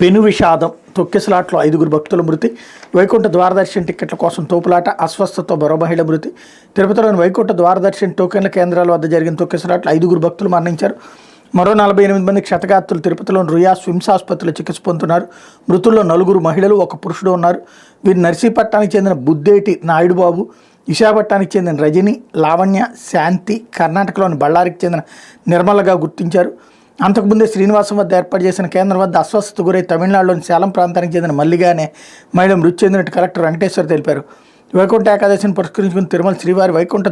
పెను విషాదం. తొక్కిసలాట్లో 5గురు భక్తుల మృతి. వైకుంఠ ద్వారదర్శన్ టిక్కెట్ల కోసం తోపులాట. అస్వస్థతతో మరో మహిళ మృతి. తిరుపతిలోని వైకుంఠ ద్వారదర్శన్ టోకెన్ల కేంద్రాల వద్ద జరిగిన తొక్కిసలాట్లో 5గురు భక్తులు మరణించారు. మరో 48 మంది క్షతగాత్రులు తిరుపతిలోని రుయా స్విమ్స్ ఆసుపత్రిలో చికిత్స పొందుతున్నారు. మృతుల్లో 4 మహిళలు, 1 పురుషుడు ఉన్నారు. వీరు నర్సీపట్నానికి చెందిన బుద్దేటి నాయుడుబాబు, విశాఖపట్నానికి చెందిన రజని, లావణ్య, శాంతి, కర్ణాటకలోని బళ్ళారికి చెందిన నిర్మలగా గుర్తించారు. అంతకుముందే శ్రీనివాసం వద్ద ఏర్పాటు చేసిన కేంద్రం వద్ద అస్వస్థత గురై తమిళనాడులోని సేలం ప్రాంతానికి చెందిన మల్లిగానే మహిళ మృతి చెందినట్టు కలెక్టర్ వెంకటేశ్వర్ తెలిపారు. వైకుంఠ ఏకాదశిని పురస్కరించుకుని తిరుమల శ్రీవారి వైకుంఠ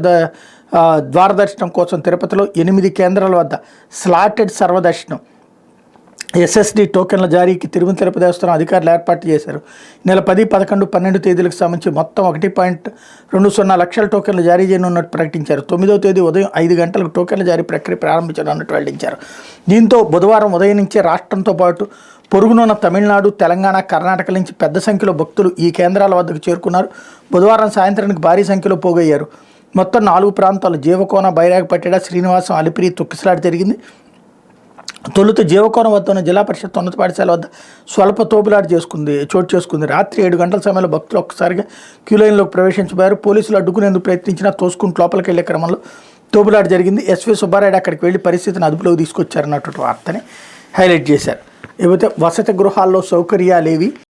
ద్వారదర్శనం కోసం తిరుపతిలో 8 కేంద్రాల వద్ద స్లాటెడ్ సర్వదర్శనం ఎస్ఎస్డి టోకెన్ల జారీకి తిరుమల తిరుపతి దేవస్థానం అధికారులు ఏర్పాటు చేశారు. నెల 10, 11, 12 తేదీలకు సంబంధించి మొత్తం 1.20 లక్షల టోకెన్లు జారీ చేయనున్నట్టు ప్రకటించారు. 9వ తేదీ ఉదయం 5 గంటలకు టోకెన్ల జారీ ప్రక్రియ ప్రారంభించనున్నట్టు వెల్లడించారు. దీంతో బుధవారం ఉదయం నుంచే రాష్ట్రంతో పాటు పొరుగునున్న తమిళనాడు, తెలంగాణ, కర్ణాటక నుంచి పెద్ద సంఖ్యలో భక్తులు ఈ కేంద్రాల వద్దకు చేరుకున్నారు. బుధవారం సాయంత్రానికి భారీ సంఖ్యలో పోగయ్యారు. మొత్తం 4 ప్రాంతాలు జీవకోన, బైరాగపట్టెడ, శ్రీనివాసం, అలిపిరి తొక్కిసలాట జరిగింది. తొలుత జీవకోణం వద్ద ఉన్న జిల్లా పరిషత్ ఉన్నత పాఠశాల వద్ద స్వల్ప తోపులాట చోటు చేసుకుంది. రాత్రి 7 గంటల సమయంలో భక్తులు ఒక్కసారిగా క్యూ లైన్లోకి ప్రవేశించబోయారు. పోలీసులు అడ్డుకునేందుకు ప్రయత్నించినా తోసుకుంటూ లోపలికి వెళ్లే క్రమంలో తోపులాట జరిగింది. ఎస్వి సుబ్బారాయుడు అక్కడికి వెళ్లి పరిస్థితిని అదుపులోకి తీసుకొచ్చారన్నటువంటి వార్తని హైలైట్ చేశారు. ఏవైతే వసతి గృహాల్లో సౌకర్యాలేవి